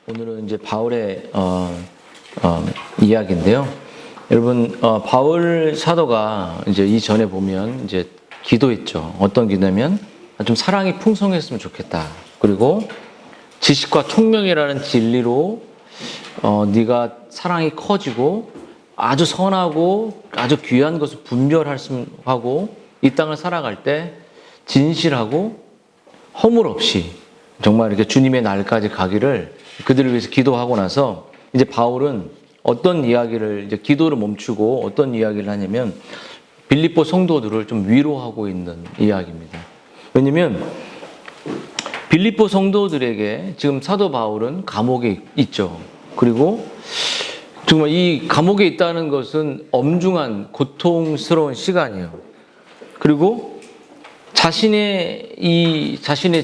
오늘은 이제 바울의 이야기인데요. 여러분, 바울 사도가 이제 이전에 보면 이제 기도했죠. 어떤 기도냐면 좀 사랑이 풍성했으면 좋겠다. 그리고 지식과 총명이라는 진리로 네가 사랑이 커지고 아주 선하고 아주 귀한 것을 분별했으면 하고 이 땅을 살아갈 때 진실하고 허물 없이 정말 이렇게 주님의 날까지 가기를 그들을 위해서 기도하고 나서 이제 바울은 어떤 이야기를 이제 기도를 멈추고 어떤 이야기를 하냐면 빌립보 성도들을 좀 위로하고 있는 이야기입니다. 왜냐면 빌립보 성도들에게 지금 사도 바울은 감옥에 있죠. 그리고 정말 이 감옥에 있다는 것은 엄중한 고통스러운 시간이에요. 그리고 자신의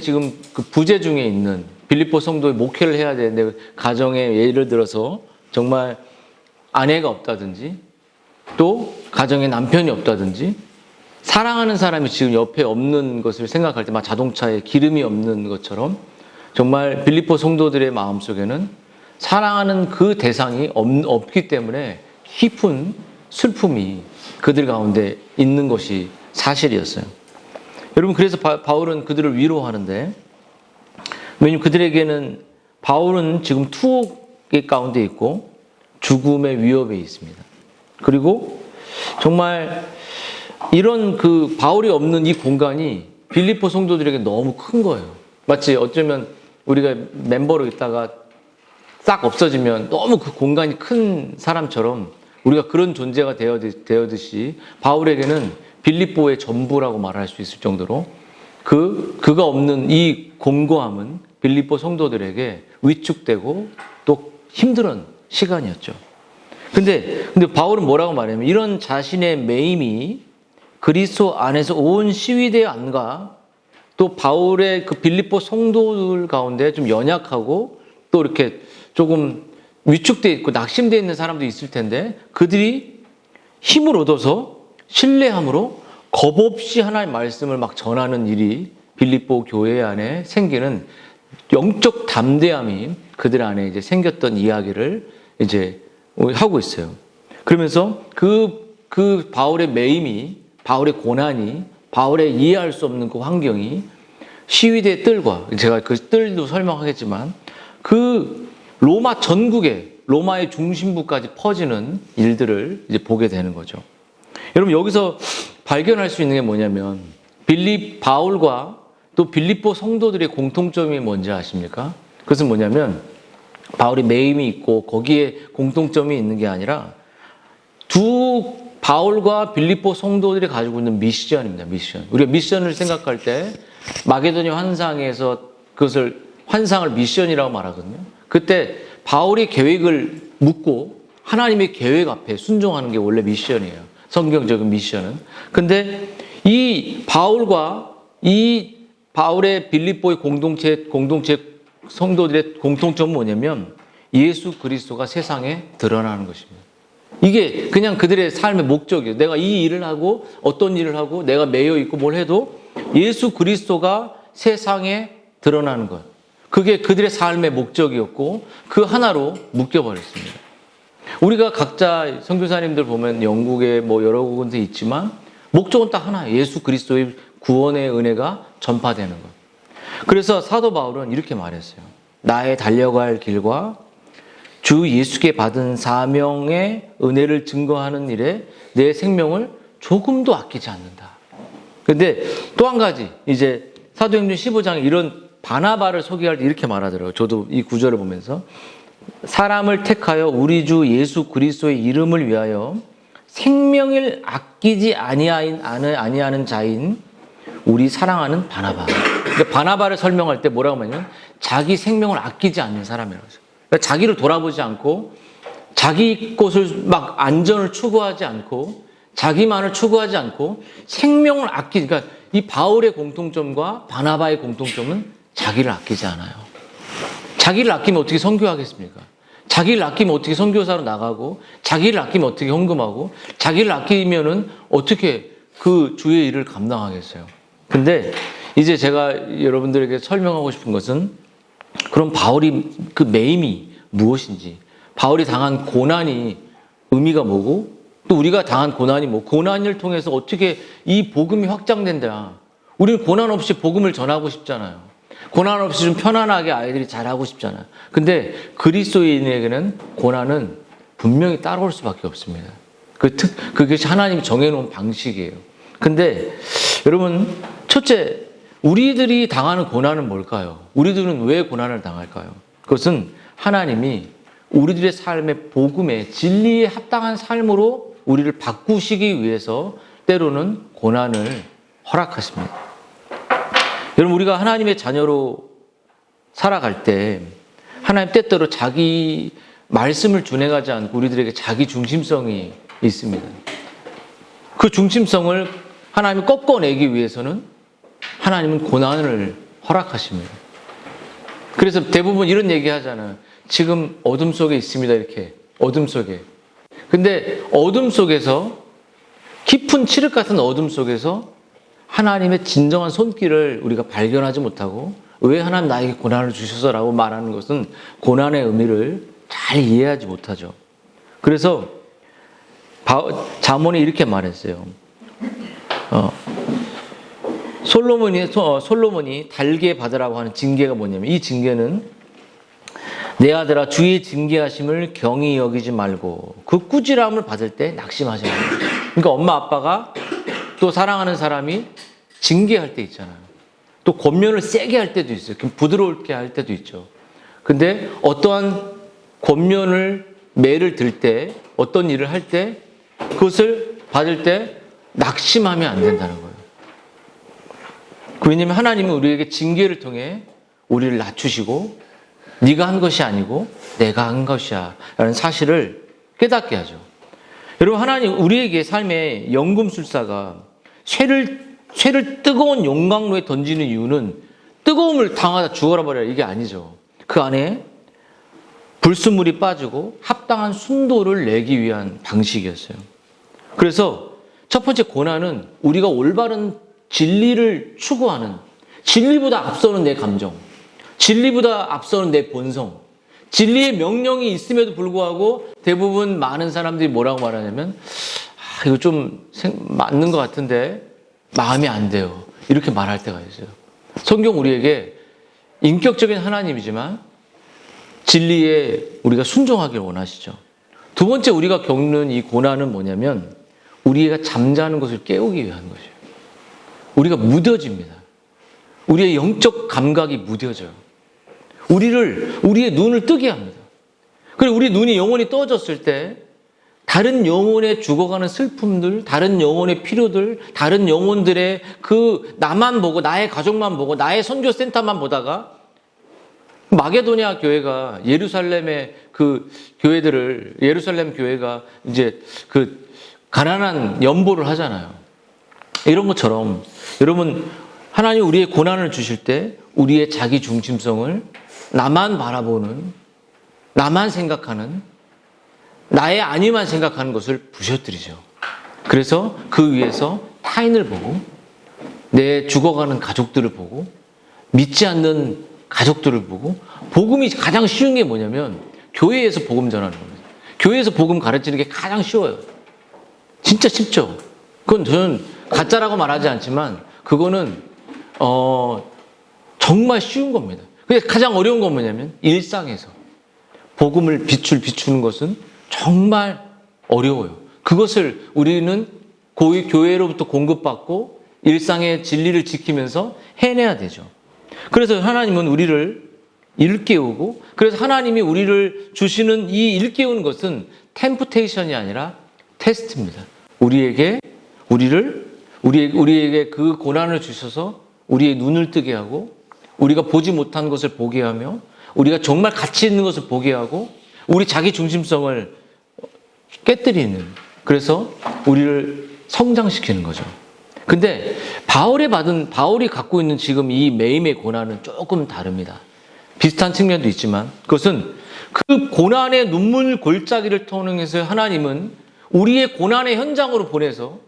지금 그 부재 중에 있는 빌립보 성도의 목회를 해야 되는데 가정에 예를 들어서 정말 아내가 없다든지 또 가정에 남편이 없다든지 사랑하는 사람이 지금 옆에 없는 것을 생각할 때 막 자동차에 기름이 없는 것처럼 정말 빌립보 성도들의 마음속에는 사랑하는 그 대상이 없기 때문에 깊은 슬픔이 그들 가운데 있는 것이 사실이었어요. 여러분, 그래서 바울은 그들을 위로하는데, 왜냐하면 그들에게는 바울은 지금 투옥의 가운데 있고 죽음의 위협에 있습니다. 그리고 정말 이런 그 바울이 없는 이 공간이 빌립보 성도들에게 너무 큰 거예요. 마치 어쩌면 우리가 멤버로 있다가 싹 없어지면 너무 그 공간이 큰 사람처럼 우리가 그런 존재가 되어듯이 바울에게는 빌립보의 전부라고 말할 수 있을 정도로 그가 없는 이 공고함은 빌립보 성도들에게 위축되고 또 힘든 시간이었죠. 근데 바울은 뭐라고 말하냐면 이런 자신의 매임이 그리스도 안에서 온 시위대 안과 또 바울의 그 빌립보 성도들 가운데 좀 연약하고 또 이렇게 조금 위축되어 있고 낙심되어 있는 사람도 있을 텐데 그들이 힘을 얻어서 신뢰함으로 겁 없이 하나님의 말씀을 막 전하는 일이 빌립보 교회 안에 생기는 영적 담대함이 그들 안에 이제 생겼던 이야기를 이제 하고 있어요. 그러면서 그 바울의 매임이, 바울의 고난이, 바울의 이해할 수 없는 그 환경이 시위대 뜰과 제가 그 뜰도 설명하겠지만 그 로마 전국에 로마의 중심부까지 퍼지는 일들을 이제 보게 되는 거죠. 여러분, 여기서 발견할 수 있는 게 뭐냐면 바울과 또 빌립보 성도들의 공통점이 뭔지 아십니까? 그것은 뭐냐면 바울이 매임이 있고 거기에 공통점이 있는 게 아니라 바울과 빌립보 성도들이 가지고 있는 미션입니다. 미션. 우리가 미션을 생각할 때 마게도냐 환상에서 그것을 환상을 미션이라고 말하거든요. 그때 바울이 계획을 묻고 하나님의 계획 앞에 순종하는 게 원래 미션이에요. 성경적인 미션은. 근데 이 바울과 이 바울의 빌립보의 공동체 성도들의 공통점은 뭐냐면 예수 그리스도가 세상에 드러나는 것입니다. 이게 그냥 그들의 삶의 목적이에요. 내가 이 일을 하고 어떤 일을 하고 내가 매여 있고 뭘 해도 예수 그리스도가 세상에 드러나는 것. 그게 그들의 삶의 목적이었고 그 하나로 묶여버렸습니다. 우리가 각자 선교사님들 보면 영국에 뭐 여러 군데 있지만 목적은 딱 하나예요. 예수 그리스도의 구원의 은혜가 전파되는 것. 그래서 사도 바울은 이렇게 말했어요. 나의 달려갈 길과 주 예수께 받은 사명의 은혜를 증거하는 일에 내 생명을 조금도 아끼지 않는다. 근데 또 한 가지, 이제 사도행전 15장에 이런 바나바를 소개할 때 이렇게 말하더라고요. 저도 이 구절을 보면서 사람을 택하여 우리 주 예수 그리스도의 이름을 위하여 생명을 아끼지 아니하는 자인 우리 사랑하는 바나바. 그러니까 바나바를 설명할 때 뭐라고 하냐면 자기 생명을 아끼지 않는 사람이라고 해요. 그러니까 자기를 돌아보지 않고 자기 것을 막 안전을 추구하지 않고 자기만을 추구하지 않고 생명을 그러니까 이 바울의 공통점과 바나바의 공통점은 자기를 아끼지 않아요. 자기를 아끼면 어떻게 선교하겠습니까? 자기를 아끼면 어떻게 선교사로 나가고 자기를 아끼면 어떻게 헌금하고 자기를 아끼면은 어떻게 그 주의 일을 감당하겠어요? 근데 이제 제가 여러분들에게 설명하고 싶은 것은 그럼 바울이 그 매임이 무엇인지, 바울이 당한 고난이 의미가 뭐고, 또 우리가 당한 고난이 뭐, 고난을 통해서 어떻게 이 복음이 확장된다. 우리는 고난 없이 복음을 전하고 싶잖아요. 고난 없이 좀 편안하게 아이들이 잘하고 싶잖아요. 근데 그리스도인에게는 고난은 분명히 따라올 수밖에 없습니다. 그것이 하나님이 정해놓은 방식이에요. 근데 여러분, 첫째, 우리들이 당하는 고난은 뭘까요? 우리들은 왜 고난을 당할까요? 그것은 하나님이 우리들의 삶의 복음에 진리에 합당한 삶으로 우리를 바꾸시기 위해서 때로는 고난을 허락하십니다. 여러분, 우리가 하나님의 자녀로 살아갈 때 하나님 때때로 자기 말씀을 준행하지 않고 우리들에게 자기 중심성이 있습니다. 그 중심성을 하나님이 꺾어내기 위해서는 하나님은 고난을 허락하십니다. 그래서 대부분 이런 얘기 하잖아요. 지금 어둠 속에 있습니다. 이렇게. 어둠 속에. 근데 어둠 속에서, 깊은 칠흑 같은 어둠 속에서 하나님의 진정한 손길을 우리가 발견하지 못하고, 왜 하나님 나에게 고난을 주셔서라고 말하는 것은 고난의 의미를 잘 이해하지 못하죠. 그래서 잠언이 이렇게 말했어요. 솔로몬이 달게 받으라고 하는 징계가 뭐냐면, 이 징계는 내 아들아 주의 징계하심을 경히 여기지 말고 그 꾸지람을 받을 때 낙심하지 말라. 그러니까 엄마 아빠가 또 사랑하는 사람이 징계할 때 있잖아요. 또 권면을 세게 할 때도 있어요. 부드럽게 할 때도 있죠. 근데 어떠한 권면을 매를 들 때, 어떤 일을 할 때, 그것을 받을 때 낙심하면 안 된다는 거예요. 왜냐하면 하나님은 우리에게 징계를 통해 우리를 낮추시고 네가 한 것이 아니고 내가 한 것이야 라는 사실을 깨닫게 하죠. 여러분, 하나님 우리에게 삶의 연금술사가 쇠를 뜨거운 용광로에 던지는 이유는 뜨거움을 당하다 죽어라 버려라 이게 아니죠. 그 안에 불순물이 빠지고 합당한 순도를 내기 위한 방식이었어요. 그래서 첫 번째 고난은 우리가 올바른 진리를 추구하는, 진리보다 앞서는 내 감정, 진리보다 앞서는 내 본성, 진리의 명령이 있음에도 불구하고 대부분 많은 사람들이 뭐라고 말하냐면, 이거 좀 맞는 것 같은데 마음이 안 돼요. 이렇게 말할 때가 있어요. 성경 우리에게 인격적인 하나님이지만 진리에 우리가 순종하길 원하시죠. 두 번째 우리가 겪는 이 고난은 뭐냐면 우리가 잠자는 것을 깨우기 위한 것이에요. 우리가 무뎌집니다. 우리의 영적 감각이 무뎌져요. 우리의 눈을 뜨게 합니다. 그리고 우리 눈이 영원히 떠졌을 때 다른 영혼의 죽어가는 슬픔들, 다른 영혼의 필요들, 다른 영혼들의 그 나만 보고, 나의 가족만 보고, 나의 선교센터만 보다가 마게도냐 교회가 예루살렘의 그 교회들을, 예루살렘 교회가 이제 그 가난한 연보를 하잖아요. 이런 것처럼 여러분, 하나님 우리의 고난을 주실 때 우리의 자기 중심성을 나만 바라보는, 나만 생각하는, 나의 아니만 생각하는 것을 부셔뜨리죠. 그래서 그 위에서 타인을 보고, 내 죽어가는 가족들을 보고, 믿지 않는 가족들을 보고, 복음이 가장 쉬운 게 뭐냐면 교회에서 복음 전하는 겁니다. 교회에서 복음 가르치는 게 가장 쉬워요. 진짜 쉽죠. 그건 저는 가짜라고 말하지 않지만 그거는 정말 쉬운 겁니다. 근데 가장 어려운 건 뭐냐면 일상에서 복음을 비추는 것은 정말 어려워요. 그것을 우리는 교회로부터 공급받고 일상의 진리를 지키면서 해내야 되죠. 그래서 하나님은 우리를 일깨우고, 그래서 하나님이 우리를 주시는 이 일깨우는 것은 템프테이션이 아니라 테스트입니다. 우리에게 그 고난을 주셔서 우리의 눈을 뜨게 하고, 우리가 보지 못한 것을 보게 하며, 우리가 정말 가치 있는 것을 보게 하고, 우리 자기 중심성을 깨뜨리는, 그래서 우리를 성장시키는 거죠. 근데 바울이 갖고 있는 지금 이 매임의 고난은 조금 다릅니다. 비슷한 측면도 있지만 그것은 그 고난의 눈물 골짜기를 통해서 하나님은 우리의 고난의 현장으로 보내서,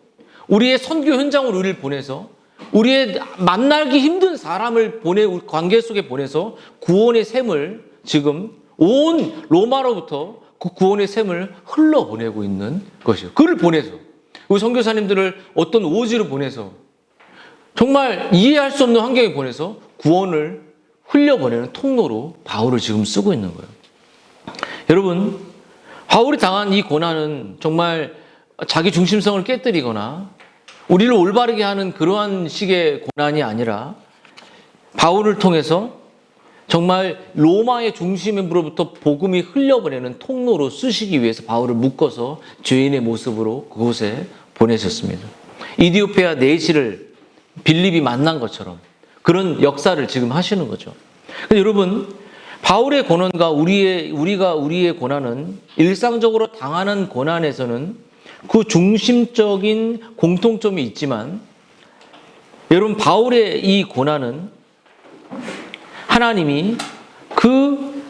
우리의 선교 현장으로 우리를 보내서 우리의 만나기 힘든 사람을 관계 속에 보내서 구원의 샘을 지금 온 로마로부터 그 구원의 샘을 흘러보내고 있는 것이에요. 그를 보내서. 우리 선교사님들을 어떤 오지를 보내서 정말 이해할 수 없는 환경에 보내서 구원을 흘려보내는 통로로 바울을 지금 쓰고 있는 거예요. 여러분, 바울이 당한 이 고난은 정말 자기 중심성을 깨뜨리거나 우리를 올바르게 하는 그러한 식의 고난이 아니라 바울을 통해서 정말 로마의 중심으로부터 복음이 흘려보내는 통로로 쓰시기 위해서 바울을 묶어서 죄인의 모습으로 그곳에 보내셨습니다. 이디오페아 내시를 빌립이 만난 것처럼 그런 역사를 지금 하시는 거죠. 근데 여러분, 바울의 고난과 우리의 고난은 일상적으로 당하는 고난에서는 그 중심적인 공통점이 있지만, 여러분, 바울의 이 고난은 하나님이 그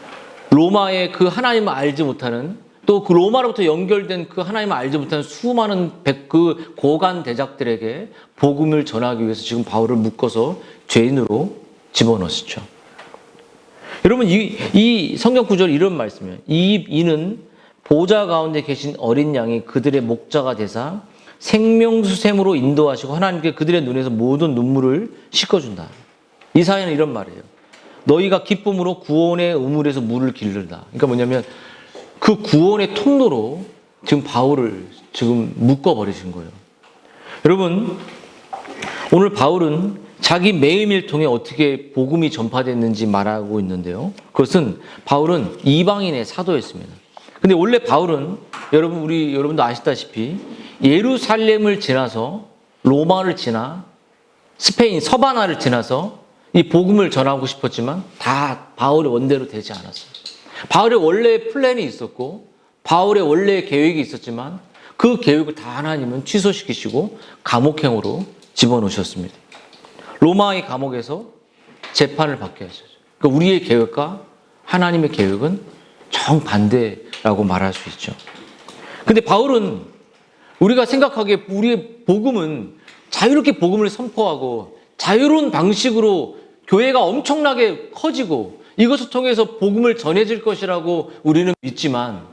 로마의 그 하나님을 알지 못하는, 또 그 로마로부터 연결된 그 하나님을 알지 못하는 수많은 그 고관 대작들에게 복음을 전하기 위해서 지금 바울을 묶어서 죄인으로 집어넣으시죠. 여러분, 이 성경 구절 이런 말씀이에요. 이는 보좌 가운데 계신 어린 양이 그들의 목자가 되사 생명수샘으로 인도하시고 하나님께 그들의 눈에서 모든 눈물을 씻어준다. 이사야는 이런 말이에요. 너희가 기쁨으로 구원의 우물에서 물을 기르다. 그러니까 뭐냐면 그 구원의 통로로 지금 바울을 지금 묶어버리신 거예요. 여러분, 오늘 바울은 자기 매일매일 통해 어떻게 복음이 전파됐는지 말하고 있는데요. 그것은 바울은 이방인의 사도였습니다. 근데 원래 바울은 여러분도 아시다시피 예루살렘을 지나서 로마를 지나 스페인 서바나를 지나서 이 복음을 전하고 싶었지만 다 바울의 원대로 되지 않았어요. 바울의 원래 플랜이 있었고 바울의 원래 계획이 있었지만 그 계획을 다 하나님은 취소시키시고 감옥행으로 집어넣으셨습니다. 로마의 감옥에서 재판을 받게 하셨죠. 그러니까 우리의 계획과 하나님의 계획은 정반대라고 말할 수 있죠. 근데 바울은 우리가 생각하기에 우리의 복음은 자유롭게 복음을 선포하고 자유로운 방식으로 교회가 엄청나게 커지고 이것을 통해서 복음을 전해질 것이라고 우리는 믿지만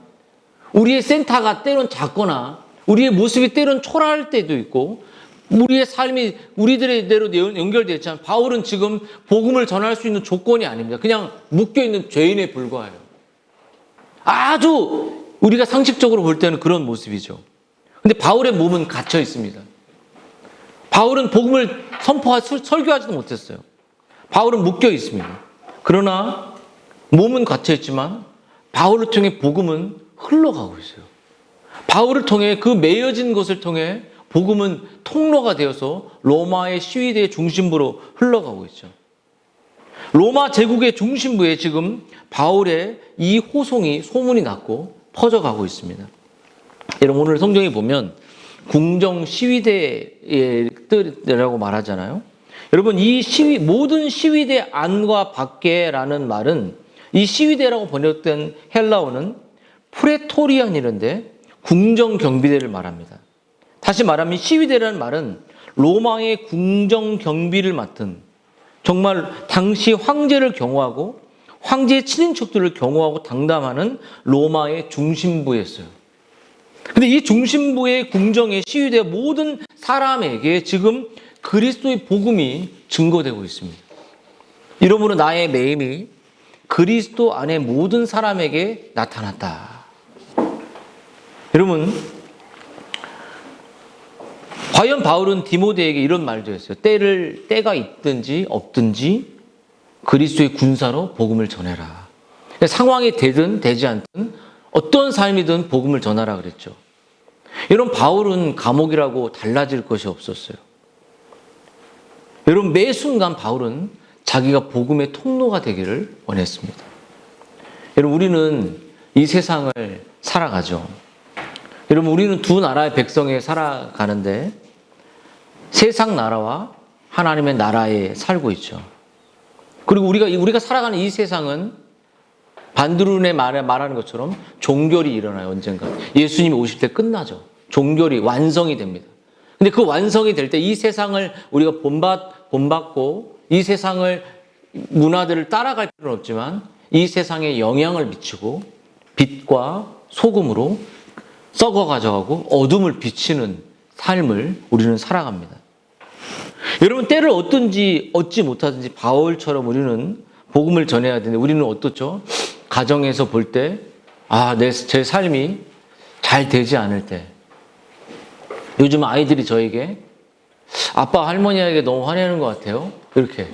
우리의 센터가 때론 작거나 우리의 모습이 때론 초라할 때도 있고 우리의 삶이 우리들의 대로 연결되어 있지만 바울은 지금 복음을 전할 수 있는 조건이 아닙니다. 그냥 묶여있는 죄인에 불과해요. 아주 우리가 상식적으로 볼 때는 그런 모습이죠. 근데 바울의 몸은 갇혀 있습니다. 바울은 복음을 설교하지도 못했어요. 바울은 묶여 있습니다. 그러나 몸은 갇혀 있지만 바울을 통해 복음은 흘러가고 있어요. 바울을 통해 그 매여진 것을 통해 복음은 통로가 되어서 로마의 시위대의 중심부로 흘러가고 있죠. 로마 제국의 중심부에 지금 바울의 이 호송이 소문이 났고 퍼져가고 있습니다. 여러분, 오늘 성경에 보면 궁정 시위대의 뜻이라고 말하잖아요. 여러분, 모든 시위대 안과 밖에라는 말은 이 시위대라고 번역된 헬라어는 프레토리안이라는데 궁정 경비대를 말합니다. 다시 말하면 시위대라는 말은 로마의 궁정 경비를 맡은 정말 당시 황제를 경호하고 황제의 친인척들을 경호하고 당담하는 로마의 중심부였어요. 근데 이 중심부의 궁정의 시위대 모든 사람에게 지금 그리스도의 복음이 증거되고 있습니다. 이러므로 나의 매임이 그리스도 안에 모든 사람에게 나타났다. 여러분, 과연 바울은 디모데에게 이런 말도 했어요. 때가 있든지 없든지 그리스도의 군사로 복음을 전해라. 상황이 되든 되지 않든 어떤 삶이든 복음을 전하라 그랬죠. 여러분, 바울은 감옥이라고 달라질 것이 없었어요. 여러분, 매 순간 바울은 자기가 복음의 통로가 되기를 원했습니다. 여러분, 우리는 이 세상을 살아가죠. 여러분, 우리는 두 나라의 백성에 살아가는데 세상 나라와 하나님의 나라에 살고 있죠. 그리고 우리가 살아가는 이 세상은 반드룬에 말하는 것처럼 종결이 일어나요. 언젠가 예수님이 오실 때 끝나죠. 종결이 완성이 됩니다. 근데 그 완성이 될 때 이 세상을 우리가 본받고 이 세상을 문화들을 따라갈 필요는 없지만 이 세상에 영향을 미치고 빛과 소금으로 썩어 가져가고 어둠을 비치는 삶을 우리는 살아갑니다. 여러분, 때를 얻지 못하든지 바울처럼 우리는 복음을 전해야 되는데 우리는 어떻죠? 가정에서 볼 때, 제 삶이 잘 되지 않을 때, 요즘 아이들이 저에게 아빠 할머니에게 너무 화내는 것 같아요. 이렇게.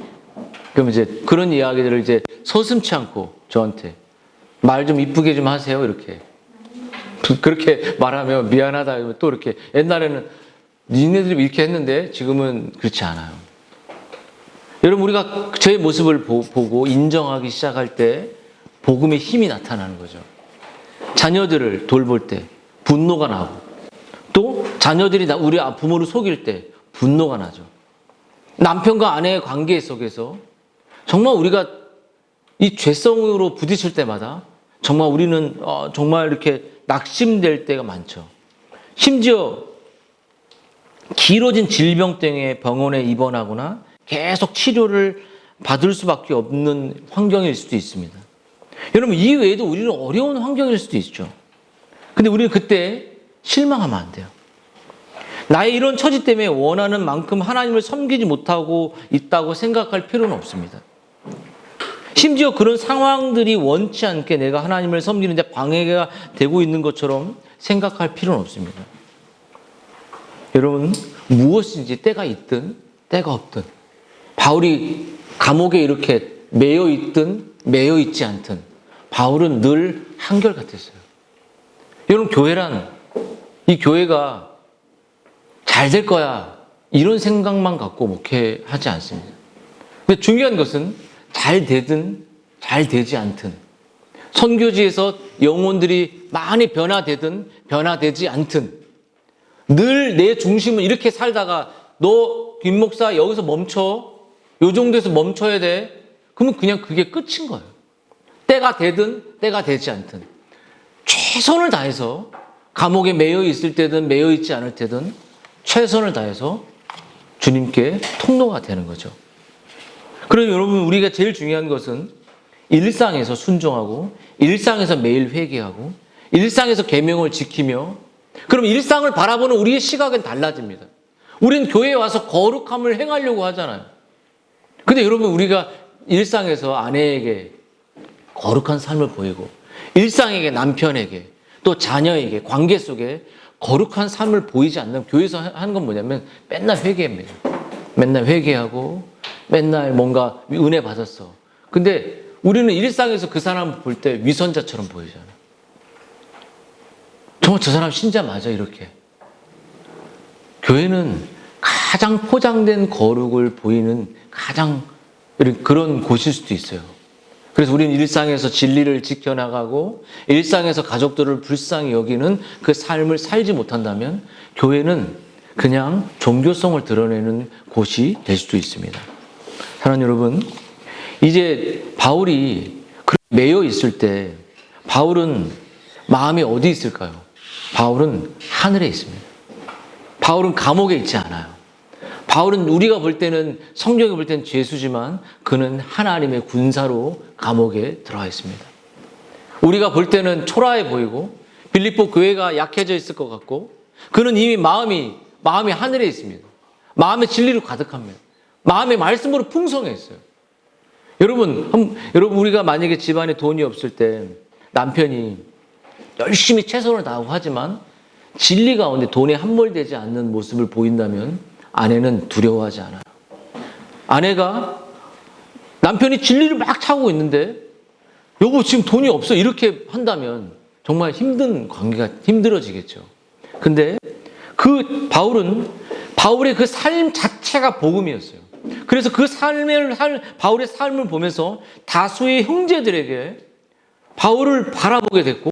그럼 이제 그런 이야기들을 이제 서슴치 않고 저한테 말 좀 이쁘게 좀 하세요. 이렇게. 그렇게 말하면 미안하다. 또 이렇게. 옛날에는 니네들이 이렇게 했는데 지금은 그렇지 않아요. 여러분, 우리가 제 모습을 보고 인정하기 시작할 때 복음의 힘이 나타나는 거죠. 자녀들을 돌볼 때 분노가 나고, 또 자녀들이 우리 부모를 속일 때 분노가 나죠. 남편과 아내의 관계 속에서 정말 우리가 이 죄성으로 부딪힐 때마다 정말 우리는 정말 이렇게 낙심될 때가 많죠. 심지어 길어진 질병 때문에 병원에 입원하거나 계속 치료를 받을 수밖에 없는 환경일 수도 있습니다. 여러분, 이 외에도 우리는 어려운 환경일 수도 있죠. 근데 우리는 그때 실망하면 안 돼요. 나의 이런 처지 때문에 원하는 만큼 하나님을 섬기지 못하고 있다고 생각할 필요는 없습니다. 심지어 그런 상황들이 원치 않게 내가 하나님을 섬기는데 방해가 되고 있는 것처럼 생각할 필요는 없습니다. 여러분, 무엇인지 때가 있든 때가 없든, 바울이 감옥에 이렇게 매여 있든 매여 있지 않든 바울은 늘 한결같았어요. 여러분, 교회란, 이 교회가 잘 될 거야 이런 생각만 갖고 목회하지 않습니다. 근데 중요한 것은 잘 되든 잘 되지 않든, 선교지에서 영혼들이 많이 변화되든 변화되지 않든, 늘 내 중심은 이렇게 살다가 너 김목사 여기서 멈춰, 요 정도에서 멈춰야 돼, 그러면 그냥 그게 끝인 거예요. 때가 되든 때가 되지 않든 최선을 다해서, 감옥에 매여 있을 때든 매여 있지 않을 때든 최선을 다해서 주님께 통로가 되는 거죠. 그래서 여러분, 우리가 제일 중요한 것은 일상에서 순종하고, 일상에서 매일 회개하고, 일상에서 계명을 지키며, 그럼 일상을 바라보는 우리의 시각은 달라집니다. 우리는 교회에 와서 거룩함을 행하려고 하잖아요. 근데 여러분, 우리가 일상에서 아내에게 거룩한 삶을 보이고, 일상에게 남편에게, 또 자녀에게 관계 속에 거룩한 삶을 보이지 않는, 교회에서 하는 건 뭐냐면 맨날 회개합니다. 맨날 회개하고 맨날 뭔가 은혜 받았어. 근데 우리는 일상에서 그 사람을 볼 때 위선자처럼 보이잖아요. 정말 저 사람 신자 맞아, 이렇게. 교회는 가장 포장된 거룩을 보이는 가장 그런 곳일 수도 있어요. 그래서 우리는 일상에서 진리를 지켜나가고 일상에서 가족들을 불쌍히 여기는 그 삶을 살지 못한다면 교회는 그냥 종교성을 드러내는 곳이 될 수도 있습니다. 사랑하는 여러분, 이제 바울이 매여 있을 때 바울은 마음이 어디 있을까요? 바울은 하늘에 있습니다. 바울은 감옥에 있지 않아요. 바울은 우리가 볼 때는, 성경에 볼 때는 죄수지만 그는 하나님의 군사로 감옥에 들어가 있습니다. 우리가 볼 때는 초라해 보이고 빌립보 교회가 약해져 있을 것 같고, 그는 이미 마음이 하늘에 있습니다. 마음의 진리로 가득합니다. 마음의 말씀으로 풍성했어요. 여러분, 우리가 만약에 집안에 돈이 없을 때 남편이 열심히 최선을 다하고 하지만 진리 가운데 돈에 함몰되지 않는 모습을 보인다면 아내는 두려워하지 않아요. 아내가 남편이 진리를 막 차고 있는데 여보 지금 돈이 없어 이렇게 한다면 정말 힘든 관계가 힘들어지겠죠. 근데 바울의 그 삶 자체가 복음이었어요. 그래서 그 바울의 삶을 보면서 다수의 형제들에게 바울을 바라보게 됐고,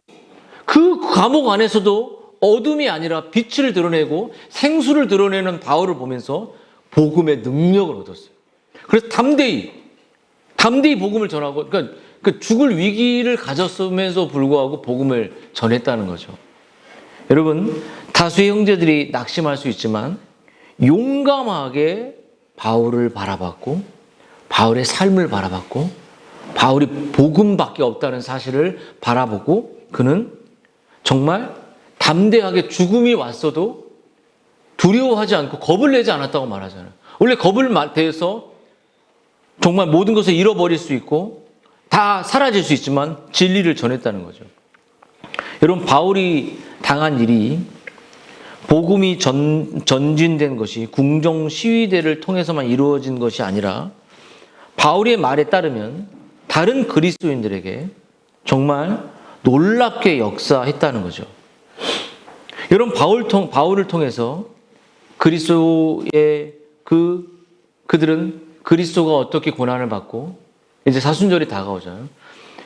그 감옥 안에서도 어둠이 아니라 빛을 드러내고 생수를 드러내는 바울을 보면서 복음의 능력을 얻었어요. 그래서 담대히 복음을 전하고, 그러니까 그 죽을 위기를 가졌음에도 불구하고 복음을 전했다는 거죠. 여러분, 다수의 형제들이 낙심할 수 있지만 용감하게 바울을 바라봤고 바울의 삶을 바라봤고 바울이 복음밖에 없다는 사실을 바라보고 그는 정말 담대하게 죽음이 왔어도 두려워하지 않고 겁을 내지 않았다고 말하잖아요. 원래 겁을 대해서 정말 모든 것을 잃어버릴 수 있고 다 사라질 수 있지만 진리를 전했다는 거죠. 여러분, 바울이 당한 일이 복음이 전진된 것이 궁정 시위대를 통해서만 이루어진 것이 아니라 바울의 말에 따르면 다른 그리스도인들에게 정말 놀랍게 역사했다는 거죠. 여러분, 바울을 통해서 그리스도의 그들은 그리스도가 어떻게 고난을 받고 이제 사순절이 다가오잖아요.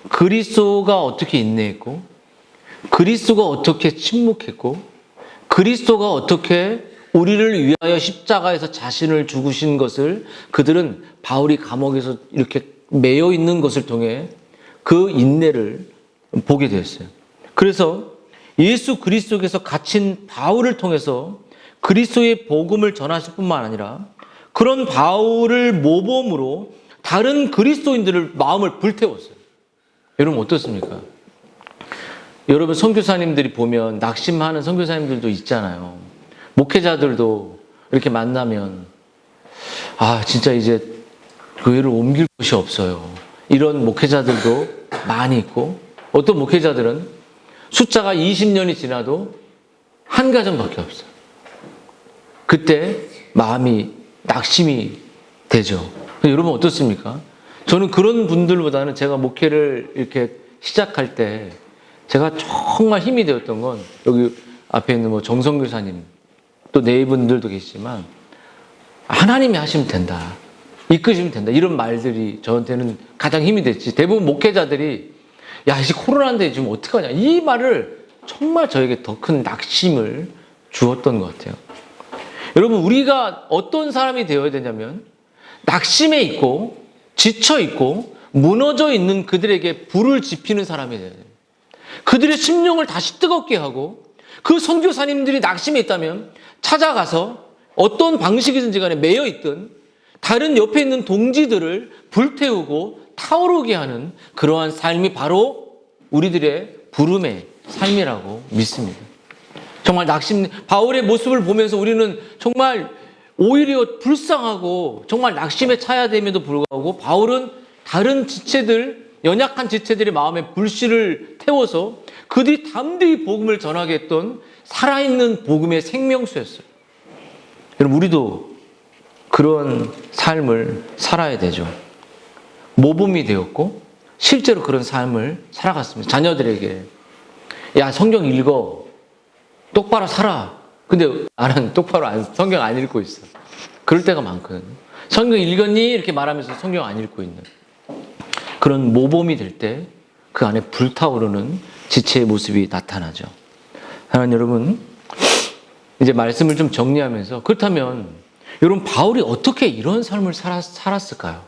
그리스도가 어떻게 인내했고 그리스도가 어떻게 침묵했고 그리스도가 어떻게 우리를 위하여 십자가에서 자신을 죽으신 것을 그들은 바울이 감옥에서 이렇게 매여 있는 것을 통해 그 인내를 보게 되었어요. 그래서 예수 그리스도께서 갇힌 바울을 통해서 그리스도의 복음을 전하실 뿐만 아니라 그런 바울을 모범으로 다른 그리스도인들을 마음을 불태웠어요. 여러분 어떻습니까? 여러분 선교사님들이 보면 낙심하는 선교사님들도 있잖아요. 목회자들도 이렇게 만나면 진짜 이제 교회를 옮길 곳이 없어요. 이런 목회자들도 많이 있고 어떤 목회자들은 숫자가 20년이 지나도 한 가정밖에 없어요. 그때 마음이 낙심이 되죠. 여러분 어떻습니까? 저는 그런 분들보다는 제가 목회를 이렇게 시작할 때 제가 정말 힘이 되었던 건 여기 앞에 있는 정성교사님 또 네 분들도 계시지만 하나님이 하시면 된다. 이끄시면 된다. 이런 말들이 저한테는 가장 힘이 됐지. 대부분 목회자들이 이제 코로나인데 지금 어떡하냐. 이 말을 정말 저에게 더 큰 낙심을 주었던 것 같아요. 여러분 우리가 어떤 사람이 되어야 되냐면 낙심해 있고 지쳐 있고 무너져 있는 그들에게 불을 지피는 사람이 되어야 돼요. 그들의 심령을 다시 뜨겁게 하고 그 선교사님들이 낙심해 있다면 찾아가서 어떤 방식이든지 간에 매여 있든 다른 옆에 있는 동지들을 불태우고 타오르게 하는 그러한 삶이 바로 우리들의 부름의 삶이라고 믿습니다. 정말 바울의 모습을 보면서 우리는 정말 오히려 불쌍하고 정말 낙심에 차야 됨에도 불구하고 바울은 다른 지체들, 연약한 지체들의 마음에 불씨를 태워서 그들이 담대히 복음을 전하게 했던 살아있는 복음의 생명수였어요. 여러분 우리도 그런 삶을 살아야 되죠. 모범이 되었고 실제로 그런 삶을 살아갔습니다. 자녀들에게 성경 읽어. 똑바로 살아. 근데 나는 똑바로 성경 안 읽고 있어. 그럴 때가 많거든요. 성경 읽었니? 이렇게 말하면서 성경 안 읽고 있는 그런 모범이 될 때 그 안에 불타오르는 지체의 모습이 나타나죠. 사랑하는 여러분, 이제 말씀을 좀 정리하면서 그렇다면 여러분 바울이 어떻게 이런 삶을 살았을까요?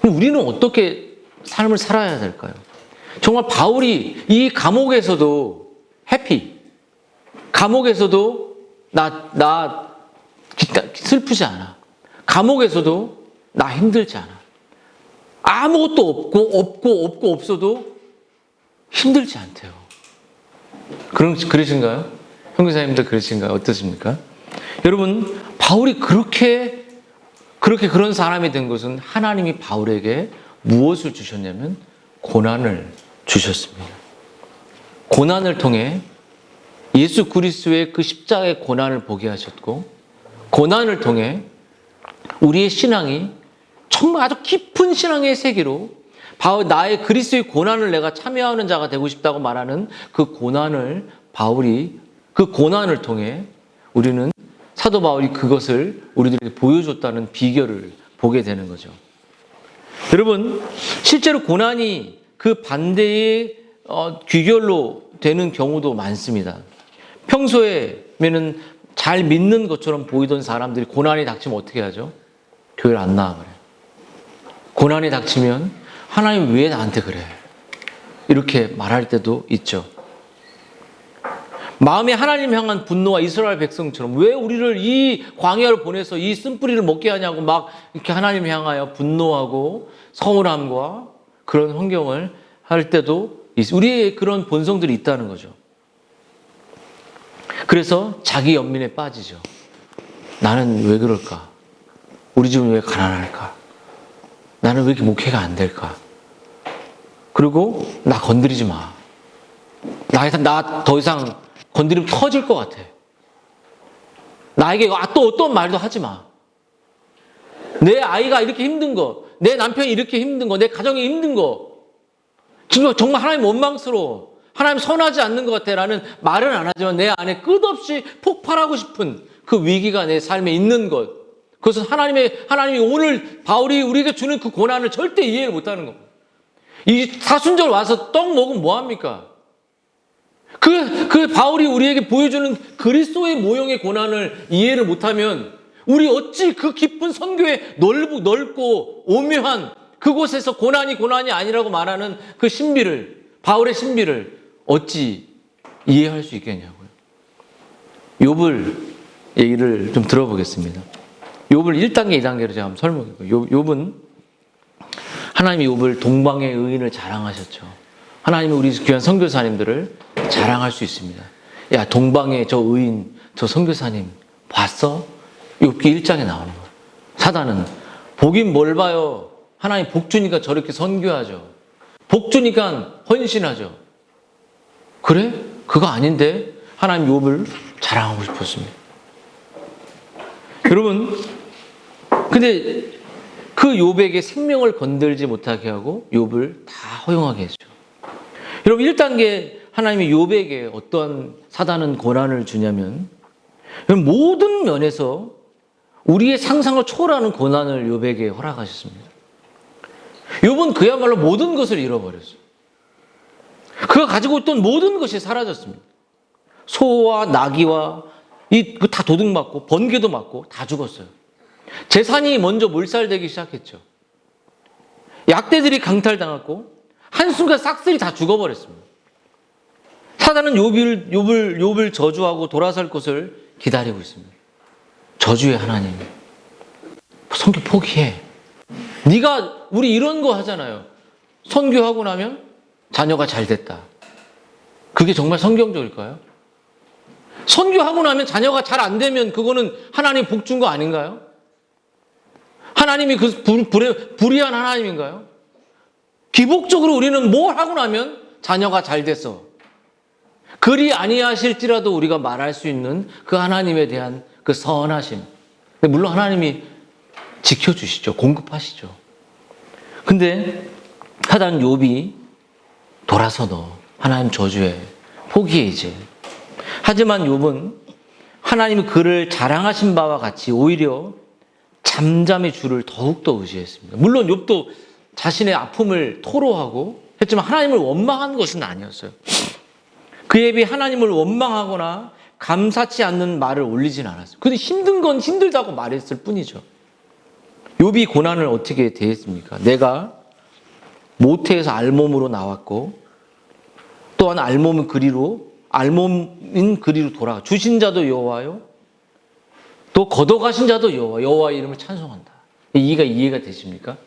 우리는 어떻게 삶을 살아야 될까요? 정말 바울이 이 감옥에서도 해피, 감옥에서도 나 슬프지 않아. 감옥에서도 나 힘들지 않아. 아무것도 없고 없어도 힘들지 않대요. 그러신가요? 형제자님들 그러신가요? 어떠십니까? 여러분, 바울이 그렇게 그런 사람이 된 것은 하나님이 바울에게 무엇을 주셨냐면 고난을 주셨습니다. 고난을 통해 예수 그리스도의 그 십자가의 고난을 보게 하셨고 고난을 통해 우리의 신앙이 정말 아주 깊은 신앙의 세계로 바울 나의 그리스도의 고난을 내가 참여하는 자가 되고 싶다고 말하는 그 고난을 통해 우리는 사도 바울이 그것을 우리들에게 보여줬다는 비결을 보게 되는 거죠. 여러분 실제로 고난이 그 반대의 귀결로 되는 경우도 많습니다. 평소에는 잘 믿는 것처럼 보이던 사람들이 고난이 닥치면 어떻게 하죠? 교회를 안 나가버려요. 고난이 닥치면 하나님 왜 나한테 그래? 이렇게 말할 때도 있죠. 마음에 하나님 향한 분노와 이스라엘 백성처럼 왜 우리를 이 광야를 보내서 이 쓴뿌리를 먹게 하냐고 막 이렇게 하나님 향하여 분노하고 서운함과 그런 환경을 할 때도 우리의 그런 본성들이 있다는 거죠. 그래서 자기 연민에 빠지죠. 나는 왜 그럴까? 우리 집은 왜 가난할까? 나는 왜 이렇게 목회가 안 될까? 그리고 나 건드리지 마. 나 더 이상 건드리면 터질 것 같아. 나에게 또 어떤 말도 하지 마. 내 아이가 이렇게 힘든 거, 내 남편이 이렇게 힘든 거, 내 가정이 힘든 거, 지금 정말 하나님 원망스러워. 하나님 선하지 않는 것 같아. 라는 말은 안 하지만 내 안에 끝없이 폭발하고 싶은 그 위기가 내 삶에 있는 것. 그것은 하나님이 오늘 바울이 우리에게 주는 그 고난을 절대 이해를 못 하는 겁니다. 이 사순절 와서 떡 먹으면 뭐합니까? 그 바울이 우리에게 보여주는 그리스도의 모형의 고난을 이해를 못하면 우리 어찌 그 깊은 선교의 넓고 오묘한 그곳에서 고난이 아니라고 말하는 그 신비를, 바울의 신비를 어찌 이해할 수 있겠냐고요. 욥을 얘기를 좀 들어보겠습니다. 욥을 1단계, 2단계로 제가 한번 설명해볼게요. 욥은 하나님이 욥을 동방의 의인을 자랑하셨죠. 하나님이 우리 귀한 선교사님들을 자랑할 수 있습니다. 야, 동방의 저 의인, 저 선교사님 봤어? 욥기 1장에 나오는 거예요. 사단은 보긴 뭘 봐요. 하나님 복 주니까 저렇게 선교하죠. 복 주니까 헌신하죠. 그래? 그거 아닌데 하나님 욥을 자랑하고 싶었습니다. 여러분, 근데 그 욥에게 생명을 건들지 못하게 하고 욥을 다 허용하게 했죠. 여러분, 1단계 하나님이 욥에게 어떤 사단은 고난을 주냐면 모든 면에서 우리의 상상을 초월하는 고난을 욥에게 허락하셨습니다. 욥은 그야말로 모든 것을 잃어버렸어요. 그가 가지고 있던 모든 것이 사라졌습니다. 소와 나귀와 다 도둑맞고 번개도 맞고 다 죽었어요. 재산이 먼저 몰살되기 시작했죠. 약대들이 강탈당했고 한순간 싹쓸이 다 죽어버렸습니다. 사단은 욥을 저주하고 돌아설 것을 기다리고 있습니다. 저주의 하나님, 선교 포기해. 네가 우리 이런 거 하잖아요. 선교하고 나면 자녀가 잘 됐다. 그게 정말 성경적일까요? 선교하고 나면 자녀가 잘 안 되면 그거는 하나님 복 준 거 아닌가요? 하나님이 그 불의한 하나님인가요? 기복적으로 우리는 뭘 하고 나면 자녀가 잘 됐어. 그리 아니하실지라도 우리가 말할 수 있는 그 하나님에 대한 그 선하심. 물론 하나님이 지켜주시죠. 공급하시죠. 근데 사단 욥이 돌아서 너 하나님 저주해. 포기해 이제. 하지만 욥은 하나님이 그를 자랑하신 바와 같이 오히려 잠잠히 주를 더욱더 의지했습니다. 물론 욥도 자신의 아픔을 토로하고 했지만 하나님을 원망한 것은 아니었어요. 그에 비해 하나님을 원망하거나 감사치 않는 말을 올리진 않았어요. 근데 힘든 건 힘들다고 말했을 뿐이죠. 욥이 고난을 어떻게 대했습니까? 내가 모태에서 알몸으로 나왔고 또한 알몸인 그리로 돌아가. 주신 자도 여호와요. 또 걷어가신 자도 여호와의 이름을 찬송한다. 이해가 되십니까?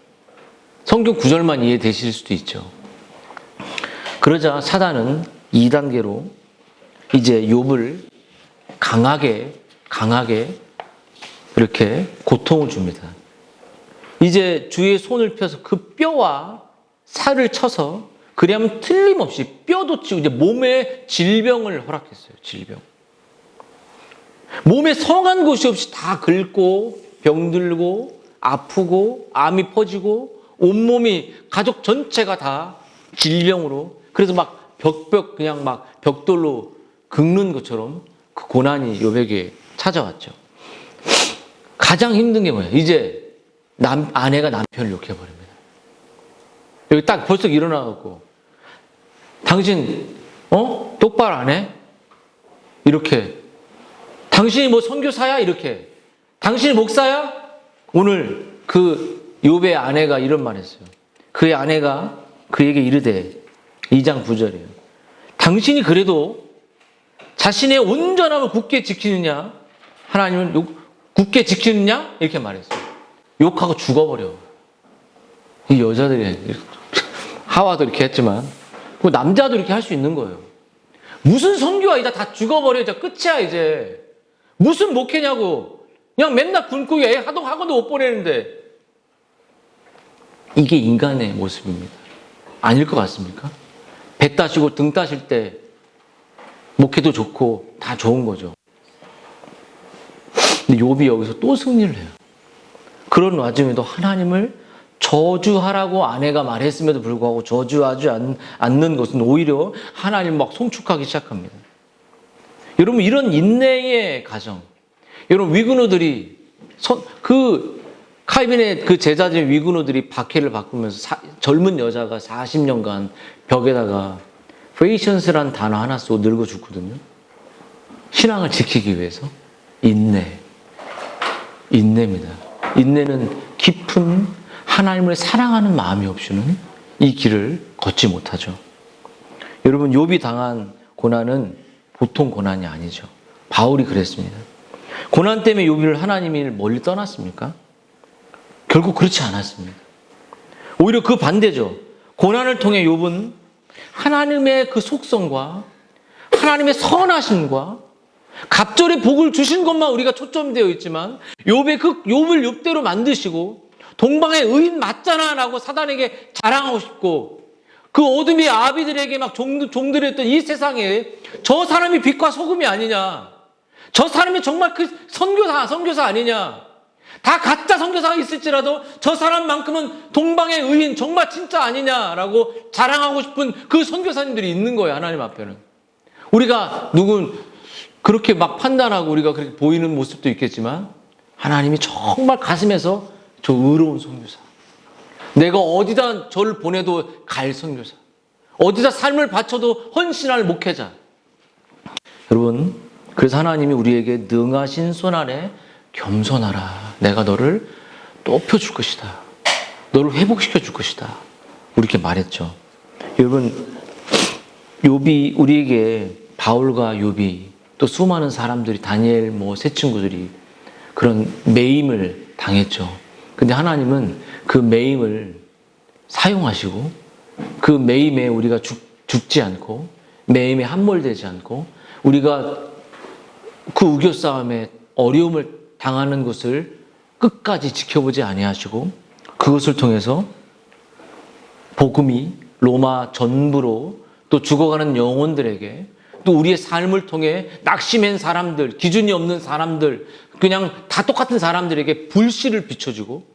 성경 구절만 이해되실 수도 있죠. 그러자 사단은 2단계로 이제 욥을 강하게 이렇게 고통을 줍니다. 이제 주의 손을 펴서 그 뼈와 살을 쳐서 그리하면 틀림없이 뼈도 치고 이제 몸에 질병을 허락했어요. 질병. 몸에 성한 곳이 없이 다 긁고 병들고 아프고 암이 퍼지고 온몸이 가족 전체가 다 질병으로 그래서 막 그냥 막 벽돌로 긁는 것처럼 그 고난이 욥에게 찾아왔죠. 가장 힘든 게 뭐예요? 이제 아내가 남편을 욕해버립니다. 여기 딱 벌써 일어나갖고 당신 똑바로 안 해? 이렇게 당신이 뭐 선교사야? 이렇게 당신이 목사야? 오늘 그 욥의 아내가 이런 말 했어요. 그의 아내가 그에게 이르되 2장 9절이에요. 당신이 그래도 자신의 온전함을 굳게 지키느냐, 하나님은 굳게 지키느냐, 이렇게 말했어요. 욕하고 죽어버려. 이 여자들이, 하와도 이렇게 했지만, 남자도 이렇게 할 수 있는 거예요. 무슨 선교야, 이제 다 죽어버려. 이제 끝이야, 이제. 무슨 목회냐고. 그냥 맨날 굶고 애 학원도 못 보내는데. 이게 인간의 모습입니다. 아닐 것 같습니까? 배 따시고 등 따실 때 목회도 좋고 다 좋은 거죠. 근데 욥이 여기서 또 승리를 해요. 그런 와중에도 하나님을 저주하라고 아내가 말했음에도 불구하고 저주하지 않는 것은 오히려 하나님 막 송축하기 시작합니다. 여러분, 이런 인내의 가정, 여러분, 위그노들이 칼빈의 그 제자들의 위그노들이 박해를 바꾸면서 젊은 여자가 40년간 벽에다가 페이션스란 단어 하나 쓰고 늙어 죽거든요. 신앙을 지키기 위해서. 인내입니다. 인내는 깊은 하나님을 사랑하는 마음이 없이는 이 길을 걷지 못하죠. 여러분, 욥이 당한 고난은 보통 고난이 아니죠. 바울이 그랬습니다. 고난 때문에 욥을 하나님이 멀리 떠났습니까? 결국 그렇지 않았습니다. 오히려 그 반대죠. 고난을 통해 욥은 하나님의 그 속성과 하나님의 선하심과 갑절의 복을 주신 것만 우리가 초점되어 있지만 욥의 그 욥을 욥대로 만드시고 동방의 의인 맞잖아 라고 사단에게 자랑하고 싶고 그 어둠의 아비들에게 막 종들이 했던 이 세상에 저 사람이 빛과 소금이 아니냐, 저 사람이 정말 그 선교사 아니냐, 다 가짜 선교사가 있을지라도 저 사람만큼은 동방의 의인 정말 진짜 아니냐라고 자랑하고 싶은 그 선교사님들이 있는 거예요. 하나님 앞에는. 우리가 그렇게 막 판단하고 우리가 그렇게 보이는 모습도 있겠지만 하나님이 정말 가슴에서 저 의로운 선교사, 내가 어디다 저를 보내도 갈 선교사, 어디다 삶을 바쳐도 헌신할 목회자. 여러분, 그래서 하나님이 우리에게 능하신 손 아래 겸손하라. 내가 너를 높여줄 것이다. 너를 회복시켜 줄 것이다. 이렇게 말했죠. 여러분, 욥이 우리에게 바울과 욥이 또 수많은 사람들이 다니엘 새 친구들이 그런 매임을 당했죠. 근데 하나님은 그 매임을 사용하시고 그 매임에 우리가 죽지 않고 매임에 함몰되지 않고 우리가 그 우겨싸움에 어려움을 당하는 것을 끝까지 지켜보지 아니하시고 그것을 통해서 복음이 로마 전부로 또 죽어가는 영혼들에게 또 우리의 삶을 통해 낙심한 사람들, 기준이 없는 사람들, 그냥 다 똑같은 사람들에게 불씨를 비춰주고,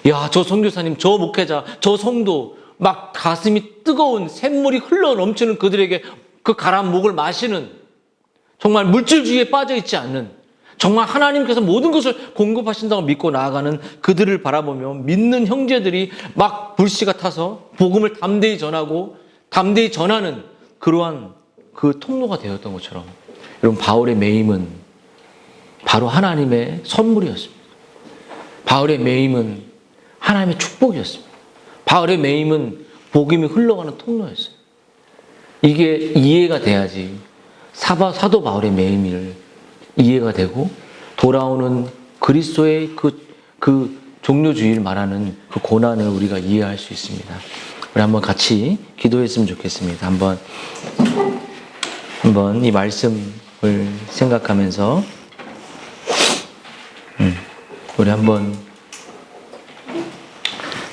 야, 저 선교사님, 저 목회자, 저 성도, 막 가슴이 뜨거운 샘물이 흘러 넘치는 그들에게 그 가란 목을 마시는, 정말 물질주의에 빠져있지 않는, 정말 하나님께서 모든 것을 공급하신다고 믿고 나아가는 그들을 바라보며 믿는 형제들이 막 불씨가 타서 복음을 담대히 전하고 담대히 전하는 그러한 그 통로가 되었던 것처럼 여러분, 바울의 매임은 바로 하나님의 선물이었습니다. 바울의 매임은 하나님의 축복이었습니다. 바울의 매임은 복음이 흘러가는 통로였어요. 이게 이해가 돼야지 사도 바울의 매임을 이해가 되고 돌아오는 그리스도의 그 종료주의를 말하는 그 고난을 우리가 이해할 수 있습니다. 우리 한번 같이 기도했으면 좋겠습니다. 한번 이 말씀을 생각하면서 우리 한번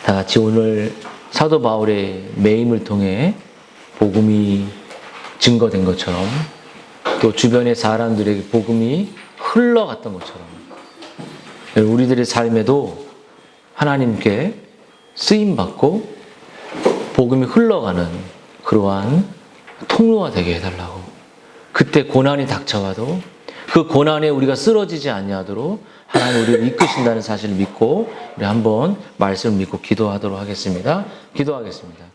다 같이 오늘 사도 바울의 매임을 통해 복음이 증거된 것처럼 또 주변의 사람들에게 복음이 흘러갔던 것처럼 우리들의 삶에도 하나님께 쓰임받고 복음이 흘러가는 그러한 통로가 되게 해달라고. 그때 고난이 닥쳐와도 그 고난에 우리가 쓰러지지 아니하도록 하나님 우리를 이끄신다는 사실을 믿고 우리 한번 말씀을 믿고 기도하도록 하겠습니다. 기도하겠습니다.